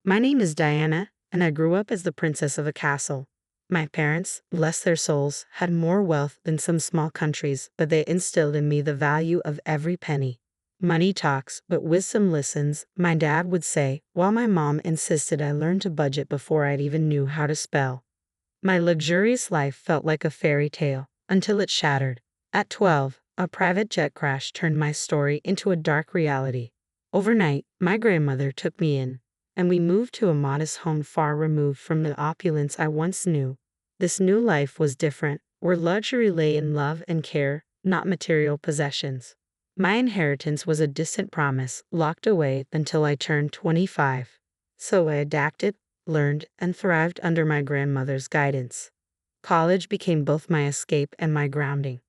My name is Diana, and I grew up as the princess of a castle. My parents, bless their souls, had more wealth than some small countries, but they instilled in me the value of every penny. Money talks, but wisdom listens, my dad would say, while my mom insisted I learn to budget before I even knew how to spell. My luxurious life felt like a fairy tale, until it shattered. At 12, a private jet crash turned my story into a dark reality. Overnight, my grandmother took me in, and we moved to a modest home far removed from the opulence I once knew. This new life was different, where luxury lay in love and care, not material possessions. My inheritance was a distant promise, locked away until I turned 25. So I adapted, learned, and thrived under my grandmother's guidance. College became both my escape and my grounding.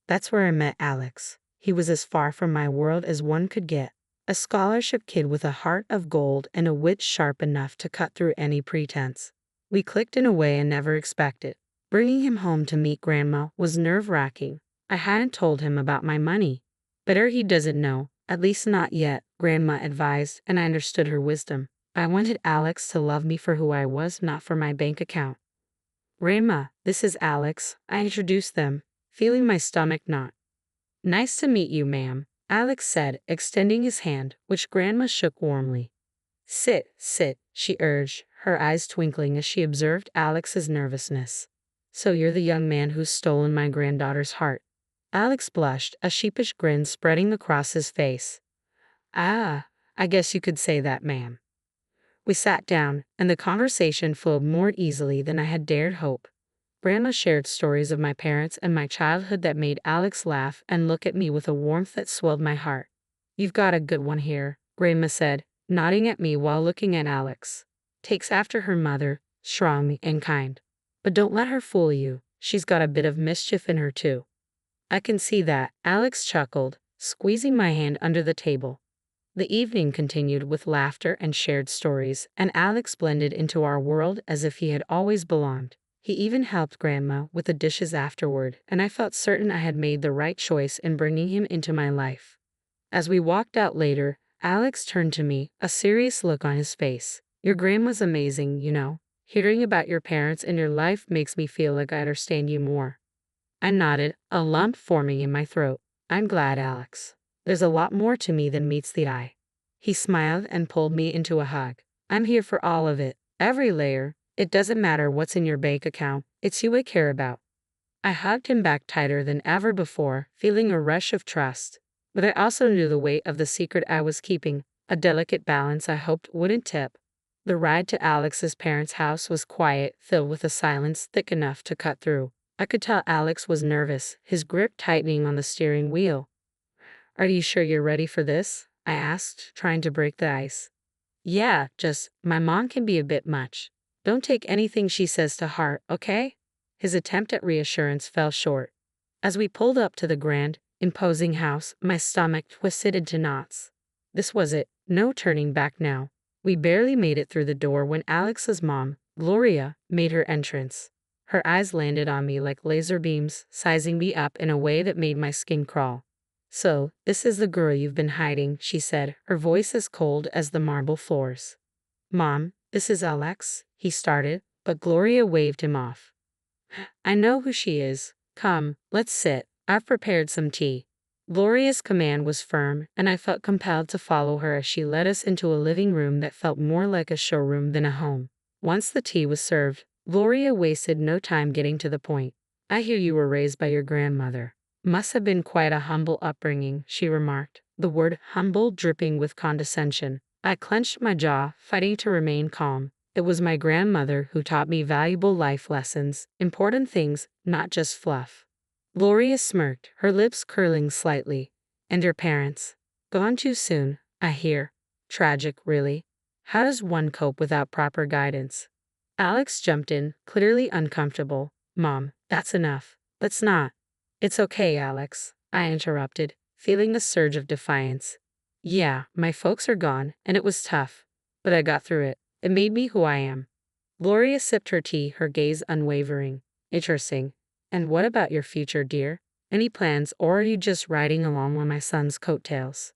That's where I met Alex. He was as far from my world as one could get. A scholarship kid with a heart of gold and a wit sharp enough to cut through any pretense. We clicked in a way I never expected. Bringing him home to meet Grandma was nerve-wracking. I hadn't told him about my money. Better he doesn't know, at least not yet, Grandma advised, and I understood her wisdom. I wanted Alex to love me for who I was, not for my bank account. Grandma, this is Alex, I introduced them, feeling my stomach knot. Nice to meet you, ma'am, Alex said, extending his hand, which Grandma shook warmly. Sit, she urged, her eyes twinkling as she observed Alex's nervousness. So you're the young man who's stolen my granddaughter's heart. Alex blushed, a sheepish grin spreading across his face. Ah, I guess you could say that, ma'am. We sat down, and the conversation flowed more easily than I had dared hope. Grandma shared stories of my parents and my childhood that made Alex laugh and look at me with a warmth that swelled my heart. You've got a good one here, Grandma said, nodding at me while looking at Alex. Takes after her mother, strong and kind. But don't let her fool you, she's got a bit of mischief in her too. I can see that, Alex chuckled, squeezing my hand under the table. The evening continued with laughter and shared stories, and Alex blended into our world as if he had always belonged. He even helped Grandma with the dishes afterward, and I felt certain I had made the right choice in bringing him into my life. As we walked out later, Alex turned to me, a serious look on his face. Your grandma's amazing, you know. Hearing about your parents and your life makes me feel like I understand you more. I nodded, a lump forming in my throat. I'm glad, Alex. There's a lot more to me than meets the eye. He smiled and pulled me into a hug. I'm here for all of it, every layer. It doesn't matter what's in your bank account, it's you I care about. I hugged him back tighter than ever before, feeling a rush of trust. But I also knew the weight of the secret I was keeping, a delicate balance I hoped wouldn't tip. The ride to Alex's parents' house was quiet, filled with a silence thick enough to cut through. I could tell Alex was nervous, his grip tightening on the steering wheel. Are you sure you're ready for this? I asked, trying to break the ice. Yeah, just, my mom can be a bit much. Don't take anything she says to heart, okay? His attempt at reassurance fell short. As we pulled up to the grand, imposing house, my stomach twisted into knots. This was it, no turning back now. We barely made it through the door when Alex's mom, Gloria, made her entrance. Her eyes landed on me like laser beams, sizing me up in a way that made my skin crawl. So, this is the girl you've been hiding, she said, her voice as cold as the marble floors. Mom, this is Alex, he started, but Gloria waved him off. I know who she is. Come, let's sit. I've prepared some tea. Gloria's command was firm, and I felt compelled to follow her as she led us into a living room that felt more like a showroom than a home. Once the tea was served, Gloria wasted no time getting to the point. I hear you were raised by your grandmother. Must have been quite a humble upbringing, she remarked, the word humble dripping with condescension. I clenched my jaw, fighting to remain calm. It was my grandmother who taught me valuable life lessons, important things, not just fluff. Gloria smirked, her lips curling slightly. And your parents? Gone too soon, I hear. Tragic, really. How does one cope without proper guidance? Alex jumped in, clearly uncomfortable. Mom, that's enough. Let's not. It's okay, Alex, I interrupted, feeling a surge of defiance. Yeah, my folks are gone, and it was tough. But I got through it. It made me who I am. Gloria sipped her tea, her gaze unwavering. Interesting. And what about your future, dear? Any plans, or are you just riding along on my son's coattails?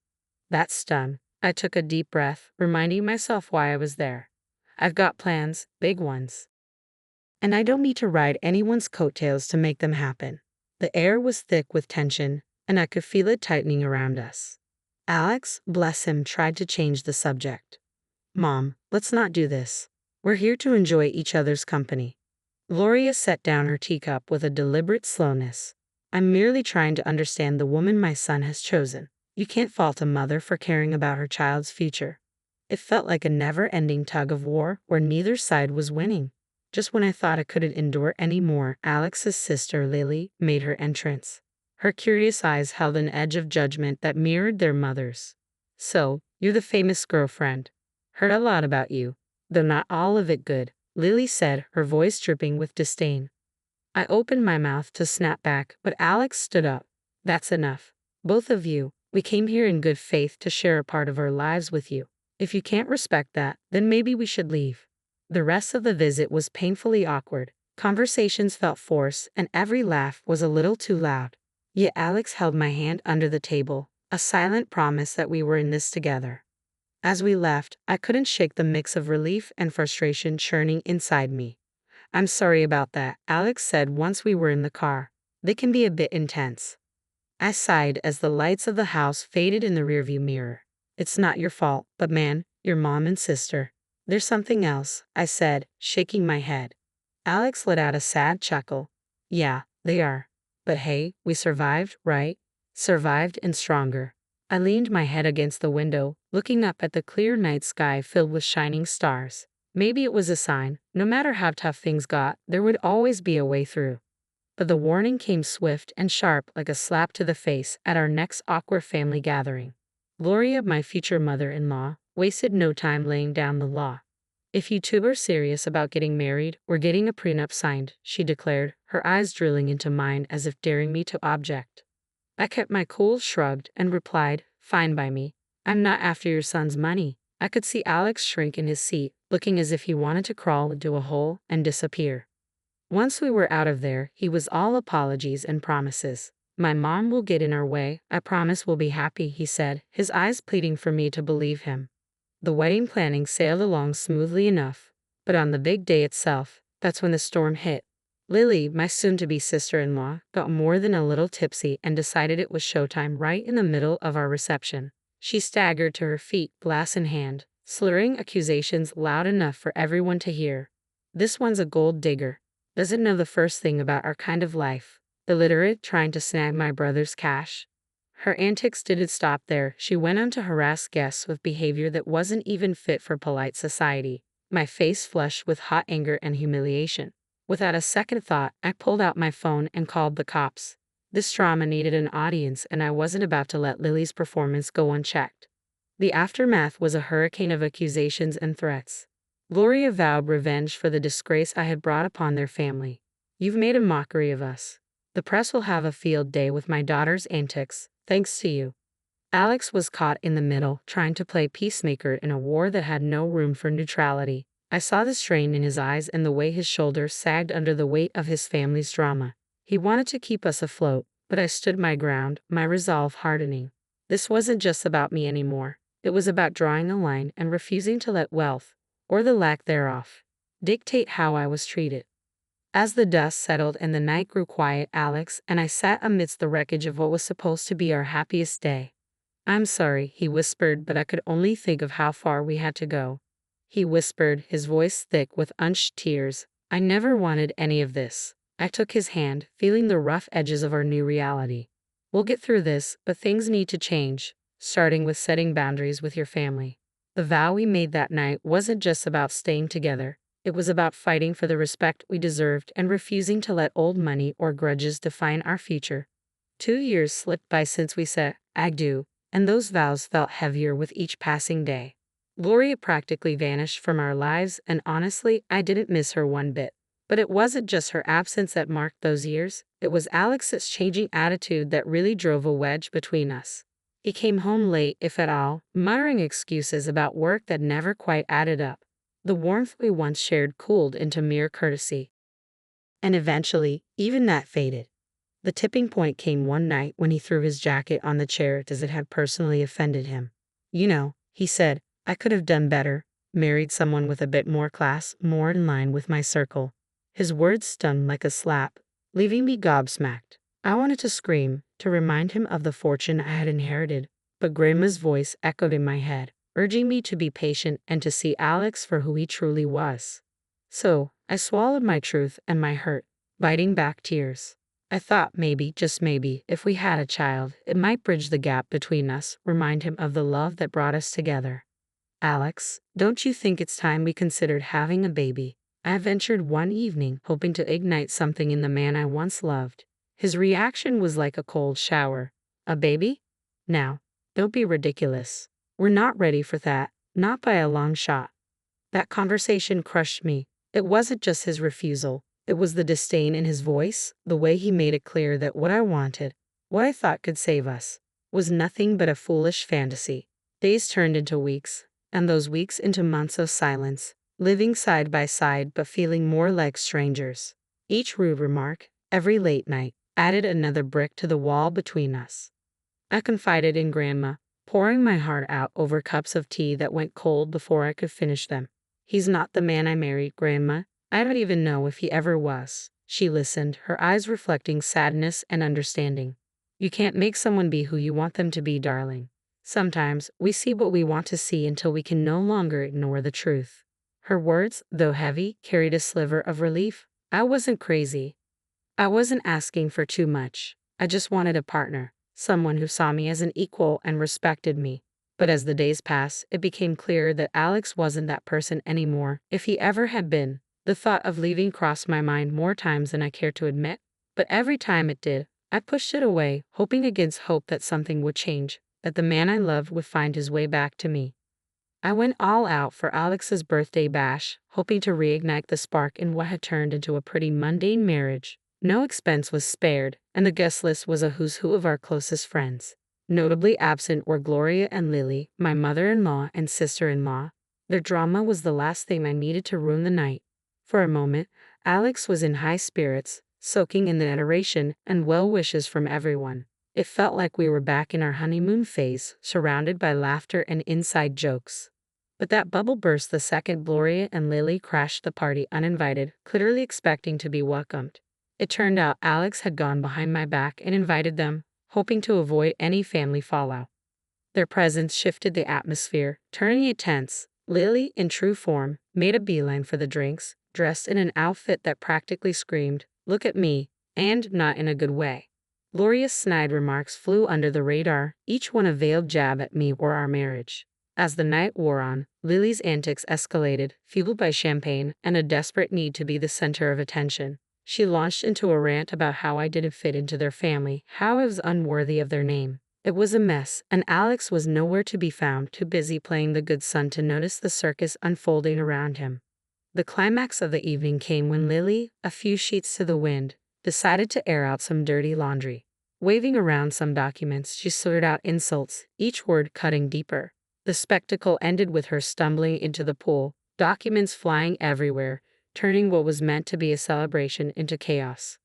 That's done. I took a deep breath, reminding myself why I was there. I've got plans, big ones. And I don't need to ride anyone's coattails to make them happen. The air was thick with tension, and I could feel it tightening around us. Alex, bless him, tried to change the subject. Mom, let's not do this. We're here to enjoy each other's company. Gloria set down her teacup with a deliberate slowness. I'm merely trying to understand the woman my son has chosen. You can't fault a mother for caring about her child's future. It felt like a never-ending tug of war where neither side was winning. Just when I thought I couldn't endure any more, Alex's sister Lily made her entrance. Her curious eyes held an edge of judgment that mirrored their mother's. So, you're the famous girlfriend. Heard a lot about you, though not all of it good, Lily said, her voice dripping with disdain. I opened my mouth to snap back, but Alex stood up. That's enough. Both of you, we came here in good faith to share a part of our lives with you. If you can't respect that, then maybe we should leave. The rest of the visit was painfully awkward. Conversations felt forced, and every laugh was a little too loud. Yet Alex held my hand under the table, a silent promise that we were in this together. As we left, I couldn't shake the mix of relief and frustration churning inside me. I'm sorry about that, Alex said once we were in the car. They can be a bit intense. I sighed as the lights of the house faded in the rearview mirror. It's not your fault, but man, your mom and sister. There's something else, I said, shaking my head. Alex let out a sad chuckle. Yeah, they are. But hey, we survived, right? Survived and stronger. I leaned my head against the window, looking up at the clear night sky filled with shining stars. Maybe it was a sign, no matter how tough things got, there would always be a way through. But the warning came swift and sharp like a slap to the face at our next awkward family gathering. Gloria, my future mother-in-law, wasted no time laying down the law. If you two are serious about getting married, we're getting a prenup signed, she declared, her eyes drilling into mine as if daring me to object. I kept my cool, shrugged, and replied, fine by me. I'm not after your son's money. I could see Alex shrink in his seat, looking as if he wanted to crawl into a hole and disappear. Once we were out of there, he was all apologies and promises. My mom will get in our way. I promise we'll be happy, he said, his eyes pleading for me to believe him. The wedding planning sailed along smoothly enough, but on the big day itself, that's when the storm hit. Lily, my soon-to-be sister-in-law, got more than a little tipsy and decided it was showtime right in the middle of our reception. She staggered to her feet, glass in hand, slurring accusations loud enough for everyone to hear. This one's a gold digger. Doesn't know the first thing about our kind of life. Illiterate, trying to snag my brother's cash. Her antics didn't stop there. She went on to harass guests with behavior that wasn't even fit for polite society. My face flushed with hot anger and humiliation. Without a second thought, I pulled out my phone and called the cops. This drama needed an audience, and I wasn't about to let Lily's performance go unchecked. The aftermath was a hurricane of accusations and threats. Gloria vowed revenge for the disgrace I had brought upon their family. You've made a mockery of us. The press will have a field day with my daughter's antics, thanks to you. Alex was caught in the middle, trying to play peacemaker in a war that had no room for neutrality. I saw the strain in his eyes and the way his shoulders sagged under the weight of his family's drama. He wanted to keep us afloat, but I stood my ground, my resolve hardening. This wasn't just about me anymore. It was about drawing a line and refusing to let wealth, or the lack thereof, dictate how I was treated. As the dust settled and the night grew quiet, Alex and I sat amidst the wreckage of what was supposed to be our happiest day. I'm sorry, he whispered, but I could only think of how far we had to go. He whispered, his voice thick with unshed tears. I never wanted any of this. I took his hand, feeling the rough edges of our new reality. We'll get through this, but things need to change, starting with setting boundaries with your family. The vow we made that night wasn't just about staying together. It was about fighting for the respect we deserved and refusing to let old money or grudges define our future. 2 years slipped by since we said, I do, and those vows felt heavier with each passing day. Gloria practically vanished from our lives, and honestly, I didn't miss her one bit. But it wasn't just her absence that marked those years. It was Alex's changing attitude that really drove a wedge between us. He came home late, if at all, muttering excuses about work that never quite added up. The warmth we once shared cooled into mere courtesy. And eventually, even that faded. The tipping point came one night when he threw his jacket on the chair as it had personally offended him. You know, he said, I could have done better. married someone with a bit more class, more in line with my circle. His words stung like a slap, leaving me gobsmacked. I wanted to scream, to remind him of the fortune I had inherited, but Grandma's voice echoed in my head, urging me to be patient and to see Alex for who he truly was. So, I swallowed my truth and my hurt, biting back tears. I thought maybe, just maybe, if we had a child, it might bridge the gap between us, remind him of the love that brought us together. Alex, don't you think it's time we considered having a baby? I ventured one evening, hoping to ignite something in the man I once loved. His reaction was like a cold shower. A baby? Now, don't be ridiculous. We're not ready for that, not by a long shot. That conversation crushed me. It wasn't just his refusal. It was the disdain in his voice, the way he made it clear that what I wanted, what I thought could save us, was nothing but a foolish fantasy. Days turned into weeks, and those weeks into months of silence, living side by side but feeling more like strangers. Each rude remark, every late night, added another brick to the wall between us. I confided in Grandma, pouring my heart out over cups of tea that went cold before I could finish them. He's not the man I married, Grandma. I don't even know if he ever was. She listened, her eyes reflecting sadness and understanding. You can't make someone be who you want them to be, darling. Sometimes we see what we want to see until we can no longer ignore the truth. Her words, though heavy, carried a sliver of relief. I wasn't crazy. I wasn't asking for too much. I just wanted a partner, someone who saw me as an equal and respected me. But as the days passed, it became clear that Alex wasn't that person anymore, if he ever had been. The thought of leaving crossed my mind more times than I cared to admit, but every time it did, I pushed it away, hoping against hope that something would change, that the man I loved would find his way back to me. I went all out for Alex's birthday bash, hoping to reignite the spark in what had turned into a pretty mundane marriage. No expense was spared, and the guest list was a who's who of our closest friends. Notably absent were Gloria and Lily, my mother-in-law and sister-in-law. Their drama was the last thing I needed to ruin the night. For a moment, Alex was in high spirits, soaking in the adoration and well wishes from everyone. It felt like we were back in our honeymoon phase, surrounded by laughter and inside jokes. But that bubble burst the second Gloria and Lily crashed the party uninvited, clearly expecting to be welcomed. It turned out Alex had gone behind my back and invited them, hoping to avoid any family fallout. Their presence shifted the atmosphere, turning it tense. Lily, in true form, made a beeline for the drinks, dressed in an outfit that practically screamed, "Look at me," and not in a good way. Gloria's snide remarks flew under the radar, each one a veiled jab at me or our marriage. As the night wore on, Lily's antics escalated, fueled by champagne and a desperate need to be the center of attention. She launched into a rant about how I didn't fit into their family, how I was unworthy of their name. It was a mess, and Alex was nowhere to be found, too busy playing the good son to notice the circus unfolding around him. The climax of the evening came when Lily, a few sheets to the wind, decided to air out some dirty laundry. Waving around some documents, she slurred out insults, each word cutting deeper. The spectacle ended with her stumbling into the pool, documents flying everywhere, turning what was meant to be a celebration into chaos.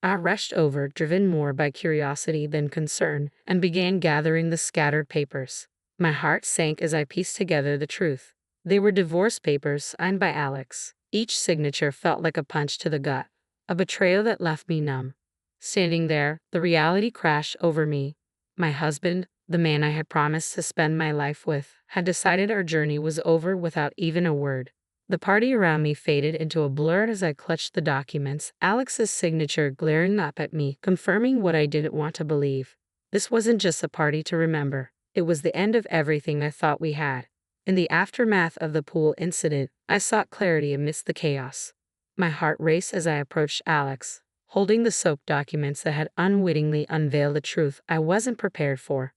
I rushed over, driven more by curiosity than concern, and began gathering the scattered papers. My heart sank as I pieced together the truth. They were divorce papers signed by Alex. Each signature felt like a punch to the gut, a betrayal that left me numb. Standing there, the reality crashed over me. My husband, the man I had promised to spend my life with, had decided our journey was over without even a word. The party around me faded into a blur as I clutched the documents, Alex's signature glaring up at me, confirming what I didn't want to believe. This wasn't just a party to remember. It was the end of everything I thought we had. In the aftermath of the pool incident, I sought clarity amidst the chaos. My heart raced as I approached Alex, holding the soaked documents that had unwittingly unveiled the truth I wasn't prepared for.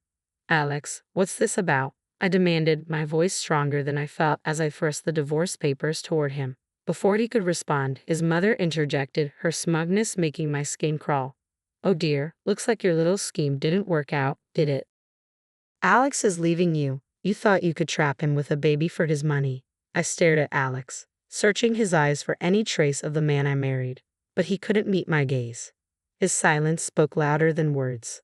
"Alex, what's this about?" I demanded, my voice stronger than I felt as I thrust the divorce papers toward him. Before he could respond, his mother interjected, her smugness making my skin crawl. "Oh dear, looks like your little scheme didn't work out, did it? Alex is leaving you. You thought you could trap him with a baby for his money." I stared at Alex, searching his eyes for any trace of the man I married, but he couldn't meet my gaze. His silence spoke louder than words.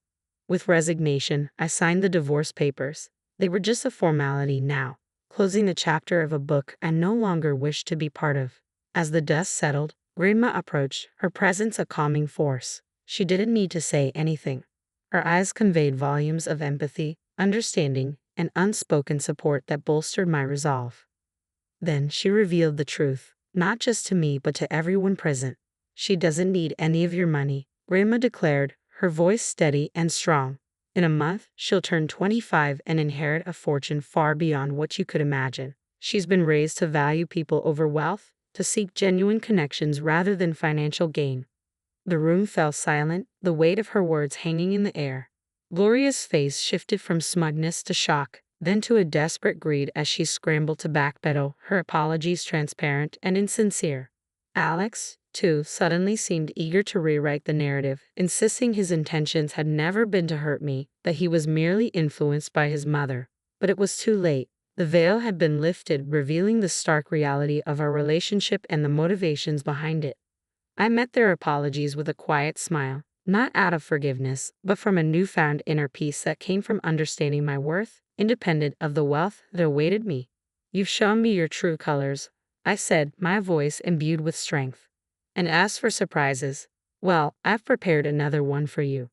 With resignation, I signed the divorce papers. They were just a formality now, closing a chapter of a book I no longer wished to be part of. As the dust settled, Grandma approached, her presence a calming force. She didn't need to say anything. Her eyes conveyed volumes of empathy, understanding, and unspoken support that bolstered my resolve. Then she revealed the truth, not just to me but to everyone present. "She doesn't need any of your money," Grandma declared, her voice steady and strong. "In a month, she'll turn 25 and inherit a fortune far beyond what you could imagine. She's been raised to value people over wealth, to seek genuine connections rather than financial gain." The room fell silent, the weight of her words hanging in the air. Gloria's face shifted from smugness to shock, then to a desperate greed as she scrambled to backpedal, her apologies transparent and insincere. Alex, too, suddenly seemed eager to rewrite the narrative, insisting his intentions had never been to hurt me, that he was merely influenced by his mother. But it was too late. The veil had been lifted, revealing the stark reality of our relationship and the motivations behind it. I met their apologies with a quiet smile, not out of forgiveness, but from a newfound inner peace that came from understanding my worth, independent of the wealth that awaited me. "You've shown me your true colors," I said, my voice imbued with strength. "And as for surprises, well, I've prepared another one for you."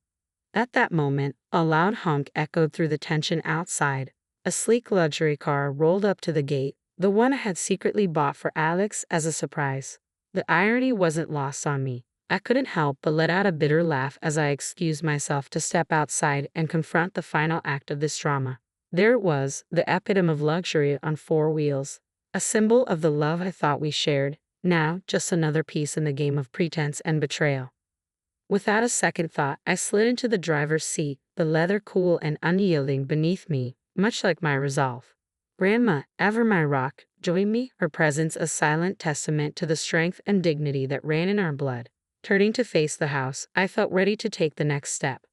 At that moment, a loud honk echoed through the tension outside. A sleek luxury car rolled up to the gate, the one I had secretly bought for Alex as a surprise. The irony wasn't lost on me. I couldn't help but let out a bitter laugh as I excused myself to step outside and confront the final act of this drama. There it was, the epitome of luxury on four wheels. A symbol of the love I thought we shared, now just another piece in the game of pretense and betrayal. Without a second thought, I slid into the driver's seat, the leather cool and unyielding beneath me, much like my resolve. Grandma, ever my rock, joined me, her presence a silent testament to the strength and dignity that ran in our blood. Turning to face the house, I felt ready to take the next step.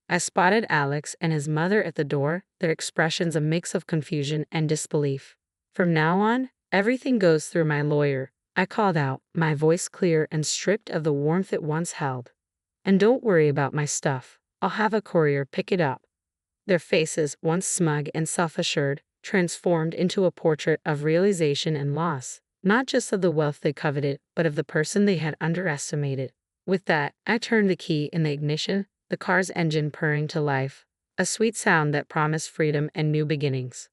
I spotted Alex and his mother at the door, their expressions a mix of confusion and disbelief. "From now on, everything goes through my lawyer," I called out, my voice clear and stripped of the warmth it once held. "And don't worry about my stuff. I'll have a courier pick it up." Their faces, once smug and self-assured, transformed into a portrait of realization and loss, not just of the wealth they coveted, but of the person they had underestimated. With that, I turned the key in the ignition, the car's engine purring to life, a sweet sound that promised freedom and new beginnings.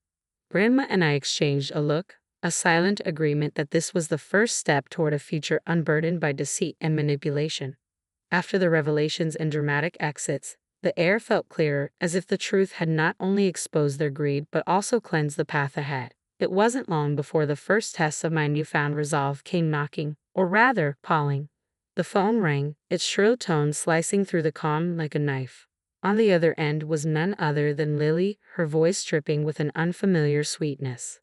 Grandma and I exchanged a look, a silent agreement that this was the first step toward a future unburdened by deceit and manipulation. After the revelations and dramatic exits, the air felt clearer, as if the truth had not only exposed their greed but also cleansed the path ahead. It wasn't long before the first test of my newfound resolve came knocking, or rather, calling. The phone rang, its shrill tones slicing through the calm like a knife. On the other end was none other than Lily, her voice dripping with an unfamiliar sweetness.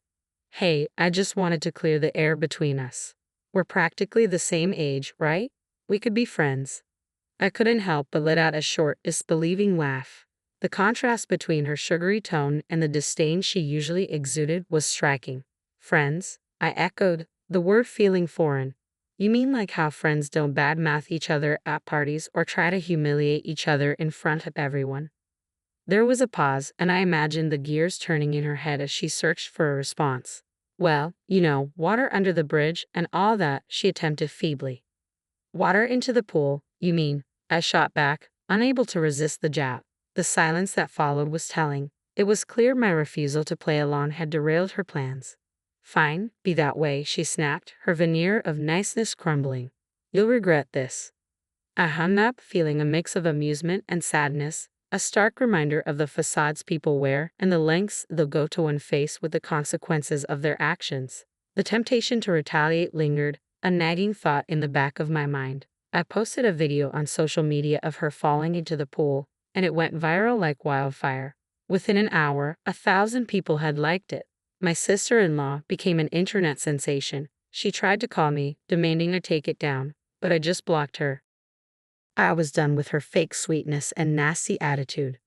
"Hey, I just wanted to clear the air between us. We're practically the same age, right? We could be friends." I couldn't help but let out a short, disbelieving laugh. The contrast between her sugary tone and the disdain she usually exuded was striking. "Friends?" I echoed, the word feeling foreign. "You mean like how friends don't badmouth each other at parties or try to humiliate each other in front of everyone?" There was a pause, and I imagined the gears turning in her head as she searched for a response. "Well, water under the bridge and all that," she attempted feebly. "Water into the pool, you mean?" I shot back, unable to resist the jab. The silence that followed was telling. It was clear my refusal to play along had derailed her plans. "Fine, be that way," she snapped, her veneer of niceness crumbling. "You'll regret this." I hung up, feeling a mix of amusement and sadness, a stark reminder of the facades people wear and the lengths they'll go to when faced with the consequences of their actions. The temptation to retaliate lingered, a nagging thought in the back of my mind. I posted a video on social media of her falling into the pool, and it went viral like wildfire. Within an hour, 1,000 people had liked it. My sister-in-law became an internet sensation. She tried to call me, demanding I take it down, but I just blocked her. I was done with her fake sweetness and nasty attitude.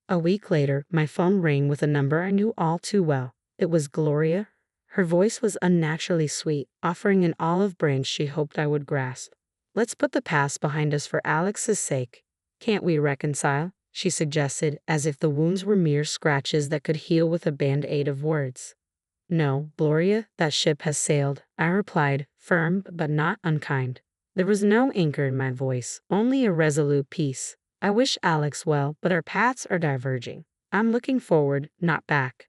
A week later, my phone rang with a number I knew all too well. It was Gloria. Her voice was unnaturally sweet, offering an olive branch she hoped I would grasp. "Let's put the past behind us for Alex's sake. Can't we reconcile?" she suggested, as if the wounds were mere scratches that could heal with a band-aid of words. No, Gloria, that ship has sailed, I replied, firm but not unkind. There was no anchor in my voice, only a resolute peace. I wish Alex well, but our paths are diverging. I'm looking forward, not back.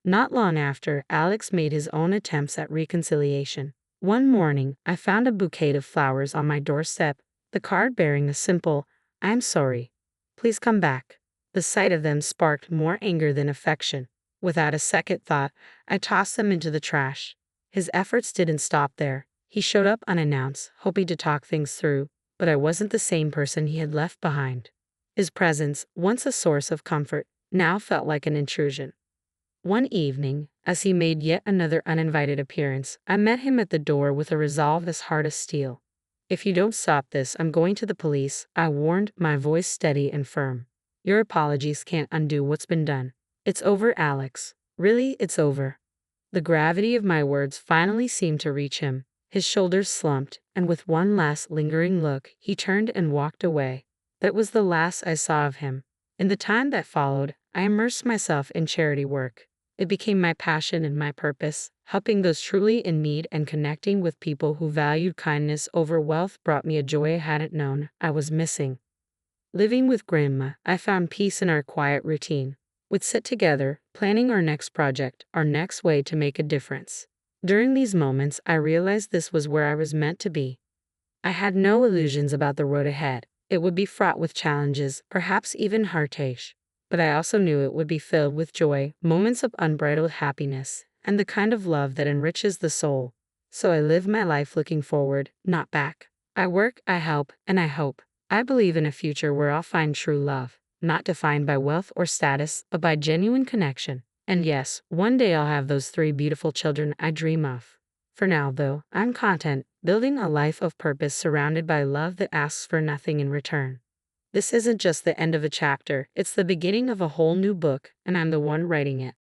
Not long after, Alex made his own attempts at reconciliation. One morning, I found a bouquet of flowers on my doorstep, the card bearing a simple, "I'm sorry. Please come back." The sight of them sparked more anger than affection. Without a second thought, I tossed them into the trash. His efforts didn't stop there. He showed up unannounced, hoping to talk things through, but I wasn't the same person he had left behind. His presence, once a source of comfort, now felt like an intrusion. One evening, as he made yet another uninvited appearance, I met him at the door with a resolve as hard as steel. "If you don't stop this, I'm going to the police," I warned, my voice steady and firm. "Your apologies can't undo what's been done. It's over, Alex. Really, it's over." The gravity of my words finally seemed to reach him. His shoulders slumped, and with one last lingering look, he turned and walked away. That was the last I saw of him. In the time that followed, I immersed myself in charity work. It became my passion and my purpose. Helping those truly in need and connecting with people who valued kindness over wealth brought me a joy I hadn't known I was missing. Living with Grandma, I found peace in our quiet routine. We'd sit together, planning our next project, our next way to make a difference. During these moments, I realized this was where I was meant to be. I had no illusions about the road ahead. It would be fraught with challenges, perhaps even heartache. But I also knew it would be filled with joy, moments of unbridled happiness, and the kind of love that enriches the soul. So I live my life looking forward, not back. I work, I help, and I hope. I believe in a future where I'll find true love, not defined by wealth or status, but by genuine connection. And yes, one day I'll have those 3 beautiful children I dream of. For now, though, I'm content, building a life of purpose surrounded by love that asks for nothing in return. This isn't just the end of a chapter, it's the beginning of a whole new book, and I'm the one writing it.